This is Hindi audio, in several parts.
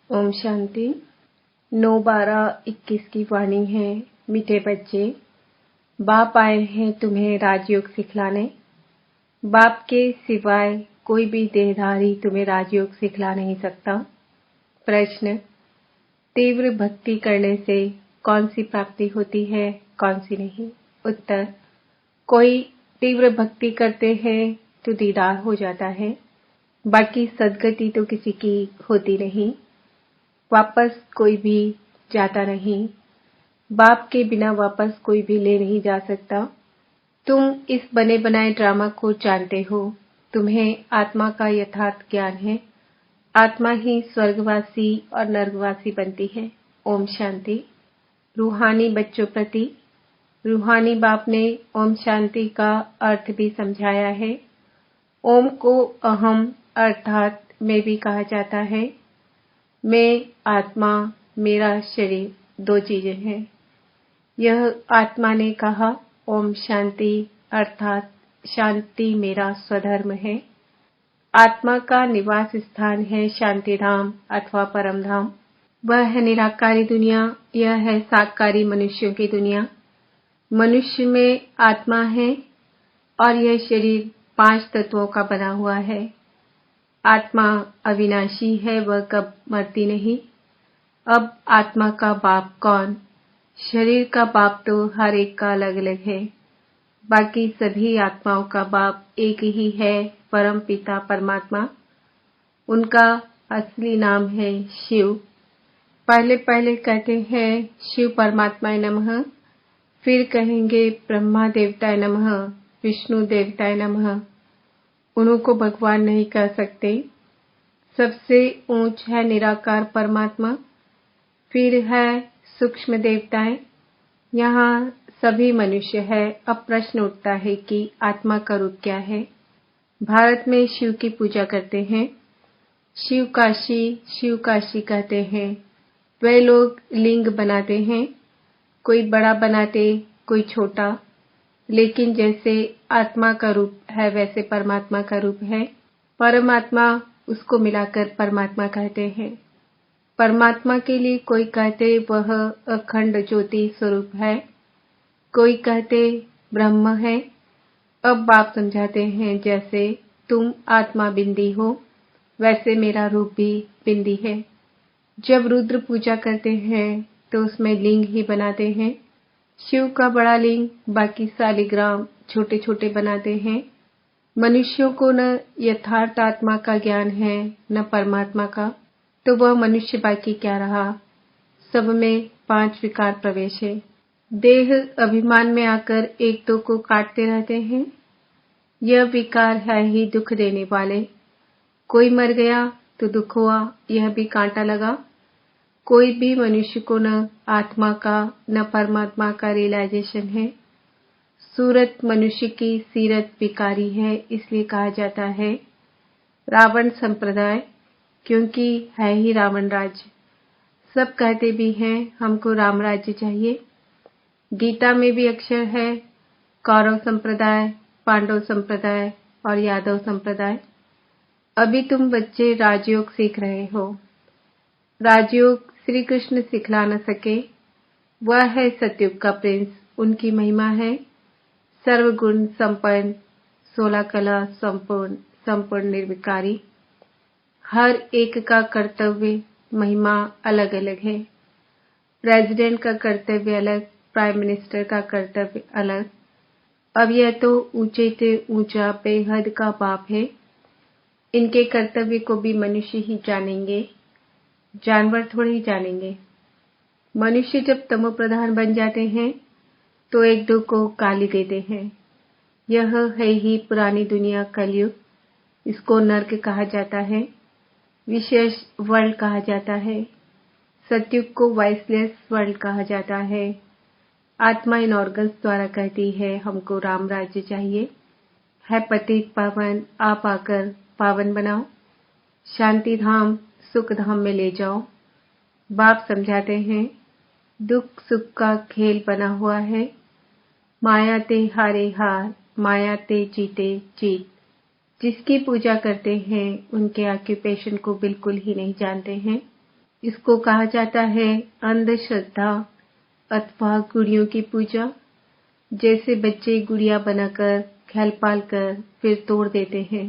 ओम शांति। 9/12/21 की वाणी है। मीठे बच्चे, बाप आए हैं तुम्हें राजयोग सिखलाने। बाप के सिवाय कोई भी देहधारी तुम्हें राजयोग सिखला नहीं सकता। प्रश्न, तीव्र भक्ति करने से कौन सी प्राप्ति होती है, कौन सी नहीं? उत्तर, कोई तीव्र भक्ति करते हैं तो दीदार हो जाता है, बाकी सदगति तो किसी की होती नहीं। वापस कोई भी जाता नहीं। बाप के बिना वापस कोई भी ले नहीं जा सकता। तुम इस बने बनाए ड्रामा को जानते हो। तुम्हें आत्मा का यथार्थ ज्ञान है। आत्मा ही स्वर्गवासी और नर्कवासी बनती है। ओम शांति। रूहानी बच्चों प्रति रूहानी बाप ने ओम शांति का अर्थ भी समझाया है। ओम को अहम अर्थात मैं भी कहा जाता है। मैं, आत्मा, मेरा शरीर, दो चीजें हैं। यह आत्मा ने कहा ओम शांति अर्थात शांति मेरा स्वधर्म है। आत्मा का निवास स्थान है शांति धाम अथवा परम धाम। वह है निराकारी दुनिया, यह है साकारी मनुष्यों की दुनिया। मनुष्य में आत्मा है और यह शरीर 5 तत्वों का बना हुआ है। आत्मा अविनाशी है, वह कब मरती नहीं। अब आत्मा का बाप कौन? शरीर का बाप तो हर एक का अलग अलग है, बाकी सभी आत्माओं का बाप एक ही है, परम पिता परमात्मा। उनका असली नाम है शिव। पहले पहले कहते हैं शिव परमात्माय नमः, फिर कहेंगे ब्रह्मा देवताय नमः, विष्णु देवताय नमः। उनको भगवान नहीं कह सकते। सबसे ऊंच है निराकार परमात्मा, फिर है सूक्ष्म देवताएं, यहाँ सभी मनुष्य है। अब प्रश्न उठता है कि आत्मा का रूप क्या है? भारत में शिव की पूजा करते हैं। शिव काशी कहते हैं। वे लोग लिंग बनाते हैं, कोई बड़ा बनाते, कोई छोटा, लेकिन जैसे आत्मा का रूप है वैसे परमात्मा का रूप है। परमात्मा उसको मिलाकर परमात्मा कहते हैं। परमात्मा के लिए कोई कहते वह अखंड ज्योति स्वरूप है, कोई कहते ब्रह्म है। अब बाप समझाते हैं जैसे तुम आत्मा बिंदी हो, वैसे मेरा रूप भी बिंदी है। जब रुद्र पूजा करते हैं तो उसमें लिंग ही बनाते हैं। शिव का बड़ा लिंग, बाकी शालिग्राम छोटे छोटे बनाते हैं। मनुष्यों को न यथार्थ आत्मा का ज्ञान है न परमात्मा का, तो वह मनुष्य बाकी क्या रहा? सब में 5 विकार प्रवेश है। देह अभिमान में आकर एक दो को काटते रहते हैं। यह विकार है ही दुख देने वाले। कोई मर गया तो दुख हुआ, यह भी कांटा लगा। कोई भी मनुष्य को न आत्मा का न परमात्मा का रियलाइजेशन है। सूरत मनुष्य की सीरत विकारी है, इसलिए कहा जाता है रावण संप्रदाय, क्योंकि है ही रावण राज्य। सब कहते भी हैं हमको राम राज्य चाहिए। गीता में भी अक्षर है कौरव संप्रदाय, पांडव संप्रदाय और यादव संप्रदाय। अभी तुम बच्चे राजयोग सीख रहे हो। राजयोग श्री कृष्ण सिखला न सके। वह है सतयुग का प्रिंस, उनकी महिमा है सर्वगुण संपन्न, 16 कला संपूर्ण निर्विकारी। हर एक का कर्तव्य महिमा अलग अलग है। प्रेसिडेंट का कर्तव्य अलग, प्राइम मिनिस्टर का कर्तव्य अलग। अब यह तो ऊंचे से ऊंचा बेहद का बाप है। इनके कर्तव्य को भी मनुष्य ही जानेंगे, जानवर थोड़े ही जानेंगे। मनुष्य जब तमो प्रधान बन जाते हैं तो एक दो को गाली देते हैं। यह है ही पुरानी दुनिया, कलयुग। इसको नर्क कहा जाता है, विशेष वर्ल्ड कहा जाता है। सतयुग को वॉइसलेस वर्ल्ड कहा जाता है। आत्मा इन ऑर्गन्स द्वारा कहती है हमको राम राज्य चाहिए। है पतित पावन, आप आकर पावन बनाओ, शांति धाम सुख धाम में ले जाओ। बाप समझाते हैं दुख सुख का खेल बना हुआ है। माया ते हारे हार, माया ते जीते जीत। जिसकी पूजा करते हैं उनके ऑक्यूपेशन को बिल्कुल ही नहीं जानते हैं। इसको कहा जाता है अंधश्रद्धा अथवा गुड़ियों की पूजा। जैसे बच्चे गुड़िया बनाकर खेल पाल कर फिर तोड़ देते हैं।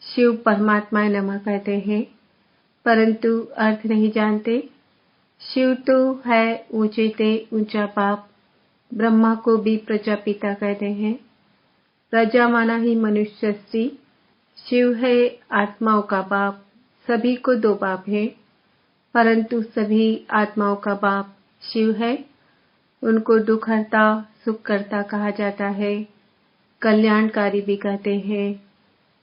शिव परमात्मा नमः कहते हैं, परंतु अर्थ नहीं जानते। शिव तो है ऊंचे ते ऊंचा बाप। ब्रह्मा को भी प्रजापिता कहते हैं। प्रजा माना ही मनुष्य स्त्री। शिव है आत्माओं का बाप। सभी को दो बाप है, परंतु सभी आत्माओं का बाप शिव है। उनको दुखहर्ता सुखकर्ता कहा जाता है, कल्याणकारी भी कहते हैं।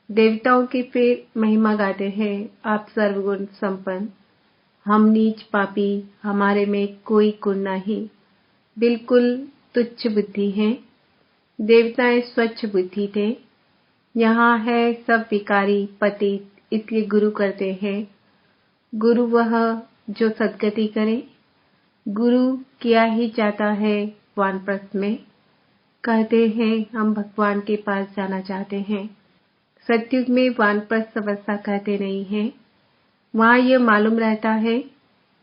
देवताओं की फिर महिमा गाते हैं, आप सर्वगुण संपन्न। हम नीच पापी, हमारे में कोई गुण नहीं, बिल्कुल तुच्छ बुद्धि है। देवताएं स्वच्छ बुद्धि थे। यहाँ है सब विकारी पतित, इसलिए गुरु करते हैं। गुरु वह जो सद्गति करे। गुरु किया ही जाता है वानप्रस्थ में। कहते हैं हम भगवान के पास जाना चाहते हैं। सतयुग में वानप्रस्थ अवस्था कहते नहीं हैं। वहाँ यह मालूम रहता है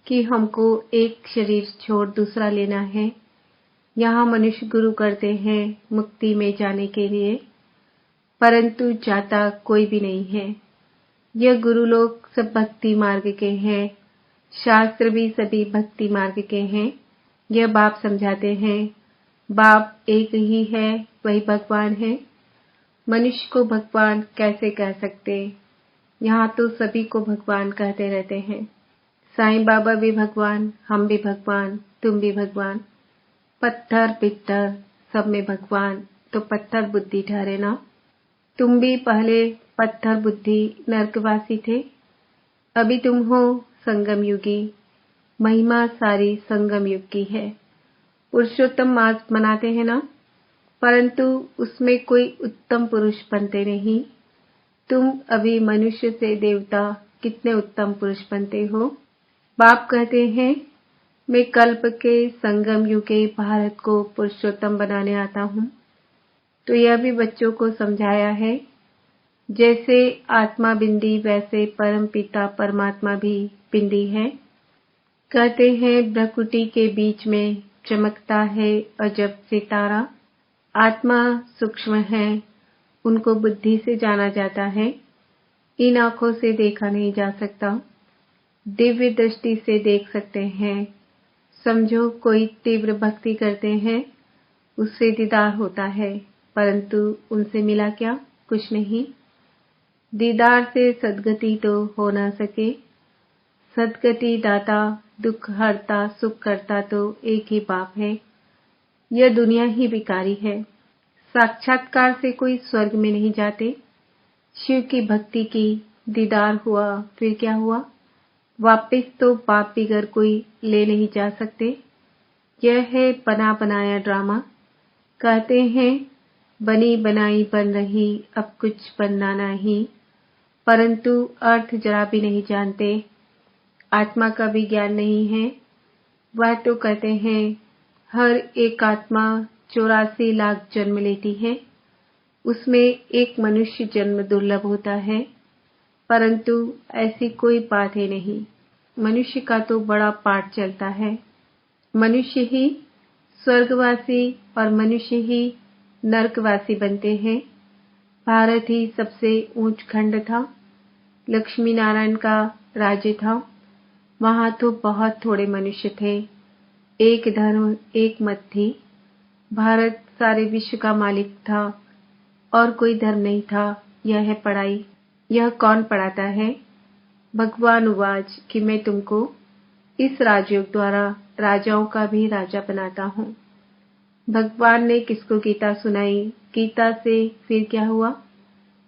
कि हमको एक शरीर छोड़ दूसरा लेना है। यहाँ मनुष्य गुरु करते हैं मुक्ति में जाने के लिए, परंतु जाता कोई भी नहीं है। यह गुरु लोग सब भक्ति मार्ग के हैं। शास्त्र भी सभी भक्ति मार्ग के हैं। यह बाप समझाते हैं, बाप एक ही है, वही भगवान है। मनुष्य को भगवान कैसे कह सकते? यहाँ तो सभी को भगवान कहते रहते हैं। साईं बाबा भी भगवान, हम भी भगवान, तुम भी भगवान। पत्थर पित्तर सब में भगवान, तो पत्थर बुद्धि ठहरे ना। तुम भी पहले पत्थर बुद्धि नरकवासी थे, अभी तुम हो संगम युगी। महिमा सारी संगम युग की है। पुरुषोत्तम मास मनाते हैं ना, परंतु उसमें कोई उत्तम पुरुष बनते नहीं। तुम अभी मनुष्य से देवता कितने उत्तम पुरुष बनते हो। बाप कहते हैं, मैं कल्प के संगम युग के भारत को पुरुषोत्तम बनाने आता हूँ। तो यह भी बच्चों को समझाया है, जैसे आत्मा बिंदी वैसे परम पिता परमात्मा भी बिंदी है। कहते हैं भ्रकुटी के बीच में चमकता है अजब सितारा। आत्मा सूक्ष्म है, उनको बुद्धि से जाना जाता है। इन आंखों से देखा नहीं जा सकता, दिव्य दृष्टि से देख सकते हैं। समझो कोई तीव्र भक्ति करते हैं, उससे दीदार होता है, परंतु उनसे मिला क्या? कुछ नहीं। दीदार से सद्गति तो हो ना सके। सद्गति दाता दुख हरता सुख करता तो एक ही बाप है। यह दुनिया ही विकारी है। साक्षात्कार से कोई स्वर्ग में नहीं जाते। शिव की भक्ति की, दीदार हुआ, फिर क्या हुआ? वापिस तो बाप बिगर कोई ले नहीं जा सकते। यह है बना बनाया ड्रामा। कहते हैं बनी बनाई बन रही, अब कुछ बनना नहीं, परंतु अर्थ जरा भी नहीं जानते। आत्मा का भी ज्ञान नहीं है। वह तो कहते हैं हर एक आत्मा 84 लाख जन्म लेती है, उसमें एक मनुष्य जन्म दुर्लभ होता है, परंतु ऐसी कोई बात ही नहीं। मनुष्य का तो बड़ा पाठ चलता है। मनुष्य ही स्वर्गवासी और मनुष्य ही नरकवासी बनते हैं। भारत ही सबसे ऊंच खंड था। लक्ष्मी नारायण का राज्य था। वहां तो बहुत थोड़े मनुष्य थे। एक धर्म एक मत थी। भारत सारे विश्व का मालिक था और कोई धर्म नहीं था। यह है पढ़ाई। यह कौन पढ़ाता है? भगवान उवाच कि मैं तुमको इस राजयोग द्वारा राजाओं का भी राजा बनाता हूँ। भगवान ने किसको गीता सुनाई? गीता से फिर क्या हुआ?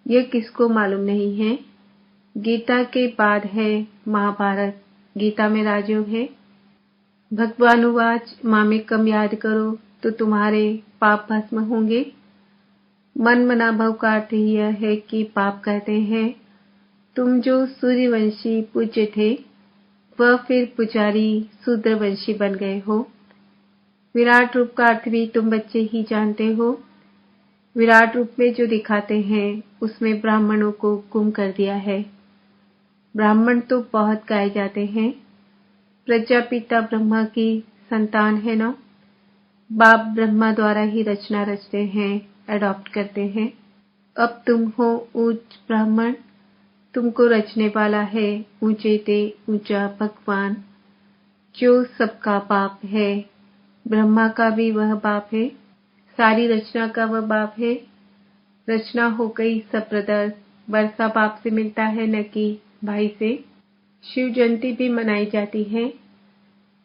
यह किसको मालूम नहीं है। गीता के बाद है महाभारत। गीता में राजयोग है। भगवान उवाच मामेकम याद करो तो तुम्हारे पाप भस्म होंगे। मन मना भव का अर्थ यह है कि पाप कहते हैं तुम जो सूर्यवंशी पूज्य थे, वह फिर पुजारी शूद्रवंशी बन गए हो। विराट रूप का अर्थ भी तुम बच्चे ही जानते हो। विराट रूप में जो दिखाते हैं उसमें ब्राह्मणों को गुम कर दिया है। ब्राह्मण तो बहुत गाए जाते हैं, प्रजापिता ब्रह्मा की संतान है ना। बाप ब्रह्मा द्वारा ही रचना रचते हैं, अडॉप्ट करते हैं। अब तुम हो उच्च ब्राह्मण, तुमको रचने वाला है ऊंचे ते ऊंचा भगवान, जो सबका बाप है। ब्रह्मा का भी वह बाप है, सारी रचना का वह बाप है। रचना हो गई सब ब्रदर्स, वर्षा बाप से मिलता है न कि भाई से। शिव जयंती भी मनाई जाती है।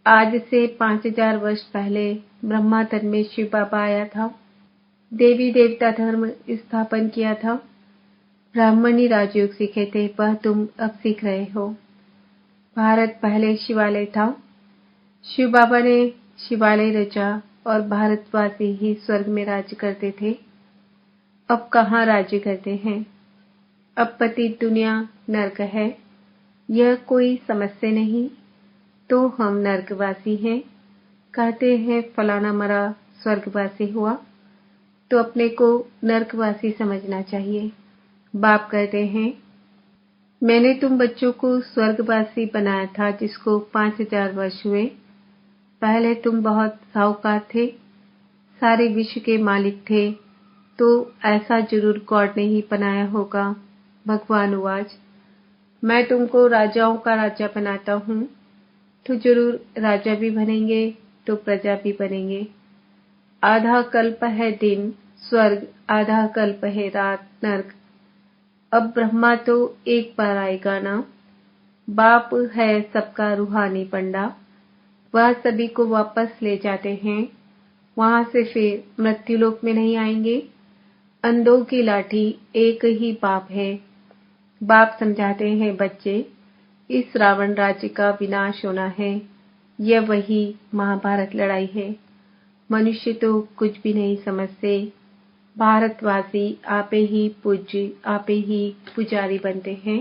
आज से 5000 वर्ष पहले ब्रह्मा तन में शिव बाबा आया था, देवी देवता धर्म स्थापन किया था। ब्राह्मणी राजयोग सीखे थे, वह तुम अब सीख रहे हो। भारत पहले शिवालय था, शिव बाबा ने शिवालय रचा और भारतवासी ही स्वर्ग में राज्य करते थे। अब कहाँ राज्य करते हैं? अब पतित दुनिया नरक है। यह कोई समस्या नहीं, तो हम नरकवासी हैं। कहते हैं फलाना मरा स्वर्गवासी हुआ, तो अपने को नरकवासी समझना चाहिए। बाप कहते हैं मैंने तुम बच्चों को स्वर्गवासी बनाया था, जिसको 5000 वर्ष हुए। पहले तुम बहुत साहूकार थे, सारे विश्व के मालिक थे, तो ऐसा जरूर गॉड ने ही बनाया होगा। भगवान उवाच, मैं तुमको राजाओं का राजा बनाता हूँ, तो जरूर राजा भी बनेंगे, तो प्रजा भी बनेंगे। आधा कल्प है दिन स्वर्ग, आधा कल्प है रात नर्क। अब ब्रह्मा तो एक बार आएगा ना। बाप है सबका रूहानी पंडा, वह सभी को वापस ले जाते हैं। वहां से फिर मृत्युलोक में नहीं आएंगे। अंधों की लाठी एक ही बाप है। बाप समझाते हैं बच्चे, इस रावण राज्य का विनाश होना है। यह वही महाभारत लड़ाई है। मनुष्य तो कुछ भी नहीं समझते। भारतवासी आपे ही पूज्य, आपे ही पुजारी बनते हैं।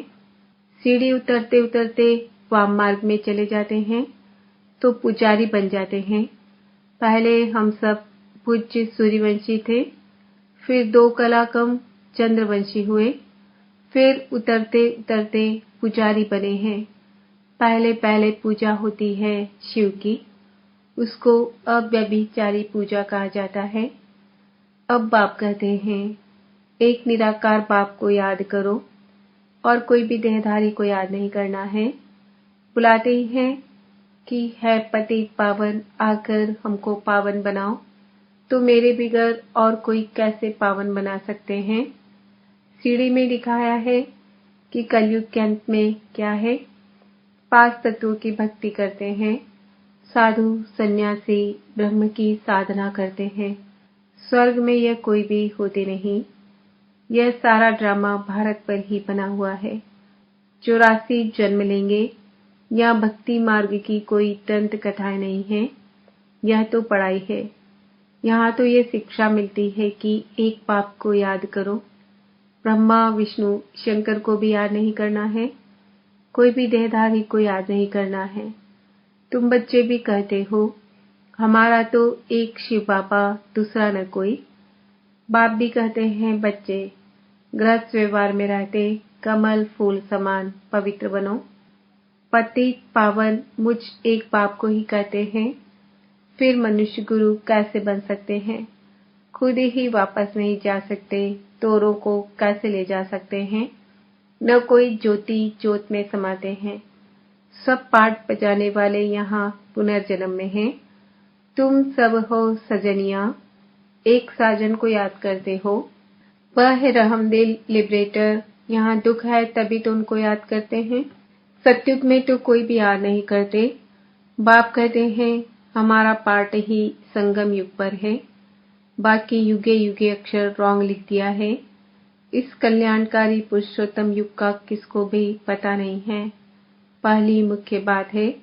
सीढ़ी उतरते उतरते वाम मार्ग में चले जाते हैं, तो पुजारी बन जाते हैं। पहले हम सब पूज्य सूर्यवंशी थे, फिर 2 कलाकम चंद्रवंशी हुए, फिर उतरते उतरते पुजारी बने हैं। पहले पहले पूजा होती है शिव की, उसको अव्यभिचारी पूजा कहा जाता है। अब बाप कहते हैं एक निराकार बाप को याद करो, और कोई भी देहधारी को याद नहीं करना है। बुलाते ही हैं कि है पतित पावन, आकर हमको पावन बनाओ। तो मेरे बिगैर और कोई कैसे पावन बना सकते हैं? सीढ़ी में दिखाया है कि कलयुग के अंत में क्या है। 5 तत्वों की भक्ति करते हैं, साधु सन्यासी ब्रह्म की साधना करते हैं। स्वर्ग में यह कोई भी होते नहीं। यह सारा ड्रामा भारत पर ही बना हुआ है। 84 जन्म लेंगे। यहाँ भक्ति मार्ग की कोई दंत कथाएं नहीं है, यह तो पढ़ाई है। यहाँ तो ये शिक्षा मिलती है कि एक बाप को याद करो। ब्रह्मा विष्णु शंकर को भी याद नहीं करना है, कोई भी देहधारी को याद नहीं करना है। तुम बच्चे भी कहते हो हमारा तो एक शिव बाबा, दूसरा न कोई। बाप भी कहते हैं बच्चे, गृहस्थ व्यवहार में रहते कमल फूल समान पवित्र बनो। पतित पावन मुझ एक बाप को ही कहते हैं, फिर मनुष्य गुरु कैसे बन सकते हैं? खुद ही वापस नहीं जा सकते, तोरों को कैसे ले जा सकते हैं? न कोई ज्योति ज्योत में समाते हैं। सब पाठ बजाने वाले यहाँ पुनर्जन्म में हैं। तुम सब हो सजनिया, एक साजन को याद करते हो, वह है रहमदिल लिबरेटर। यहाँ दुख है तभी तो उनको याद करते हैं। सत्युग में तो कोई भी याद नहीं करते। बाप कहते हैं हमारा पाठ ही संगम युग पर है, बाकी युगे युगे अक्षर रॉन्ग लिख दिया है। इस कल्याणकारी पुरुषोत्तम युग का किसको भी पता नहीं है। पहली मुख्य बात है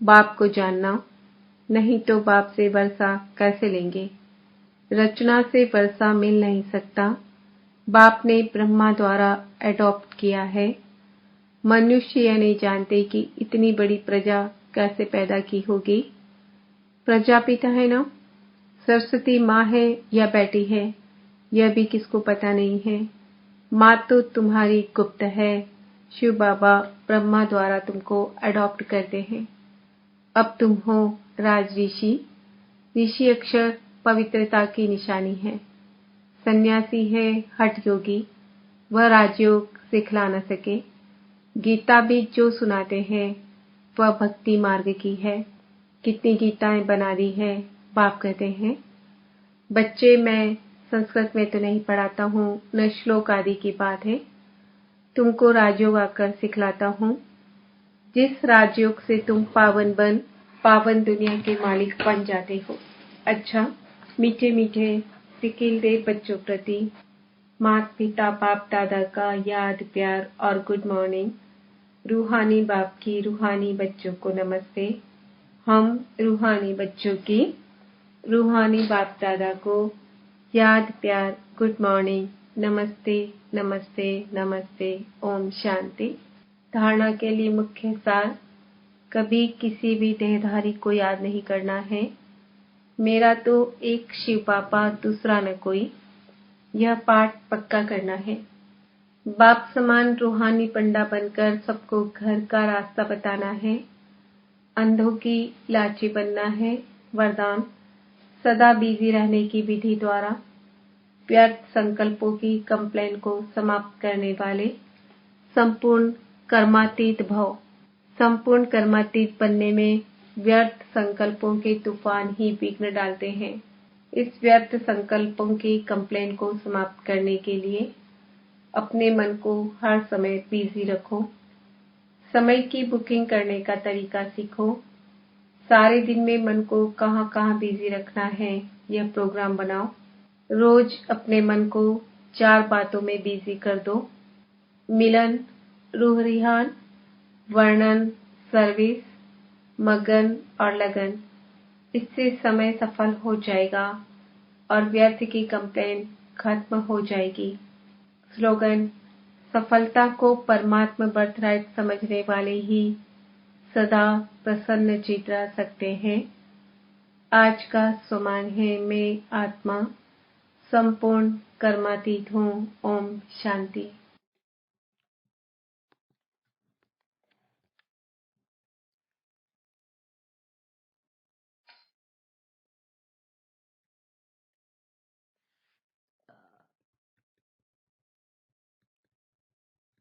बाप को जानना, नहीं तो बाप से वर्षा कैसे लेंगे? रचना से वर्षा मिल नहीं सकता। बाप ने ब्रह्मा द्वारा एडॉप्ट किया है। मनुष्य यह नहीं जानते कि इतनी बड़ी प्रजा कैसे पैदा की होगी। प्रजापिता है ना, सरस्वती माँ है या बेटी है, यह भी किसको पता नहीं है। माँ तो तुम्हारी गुप्त है। शिव बाबा ब्रह्मा द्वारा तुमको एडॉप्ट करते हैं। अब तुम हो राज ऋषि। ऋषि अक्षर पवित्रता की निशानी है। सन्यासी है हठ योगी, वह राजयोग सिखला न सके। गीता भी जो सुनाते हैं वह भक्ति मार्ग की है। कितनी गीताएं बना दी है, बाप कहते हैं। बच्चे, मैं संस्कृत में तो नहीं पढ़ाता हूँ, न श्लोक आदि की बात है। तुमको राजयोग आकर सिखलाता हूँ, जिस राजयोग से तुम पावन दुनिया के मालिक बन जाते हो। अच्छा, मीठे मीठे सिकिलदे बच्चों प्रति माता पिता बाप दादा का याद प्यार और गुड मॉर्निंग। रूहानी बाप की रूहानी बच्चों को नमस्ते। हम रूहानी बच्चों की रूहानी बाप दादा को याद प्यार गुड मॉर्निंग, नमस्ते नमस्ते नमस्ते। ओम शांति। धारणा के लिए मुख्य सार। कभी किसी भी देहधारी को याद नहीं करना है। मेरा तो एक शिव पापा, दूसरा न कोई। यह पाठ पक्का करना है। बाप समान रूहानी पंडा बनकर सबको घर का रास्ता बताना है। अंधों की लाची बनना है। वरदान। सदा बिजी रहने की विधि द्वारा व्यर्थ संकल्पों की कंप्लेन को समाप्त करने वाले संपूर्ण कर्मातीत भव। संपूर्ण कर्मातीत बनने में व्यर्थ संकल्पों के तूफान ही विघ्न डालते हैं। इस व्यर्थ संकल्पों की कंप्लेन को समाप्त करने के लिए अपने मन को हर समय बिजी रखो। समय की बुकिंग करने का तरीका सीखो। सारे दिन में मन को कहाँ कहाँ बिजी रखना है, यह प्रोग्राम बनाओ। रोज अपने मन को 4 बातों में बिजी कर दो। मिलन, रूह रिहान, वर्णन, सर्विस, मगन और लगन। इससे समय सफल हो जाएगा और व्यर्थ की कंप्लेन खत्म हो जाएगी। स्लोगन। सफलता को परमात्मा बर्थराइट समझने वाले ही सदा प्रसन्न चित रह सकते हैं। आज का स्वमान है, मैं आत्मा संपूर्ण कर्मातीत हूँ। ओम शांति।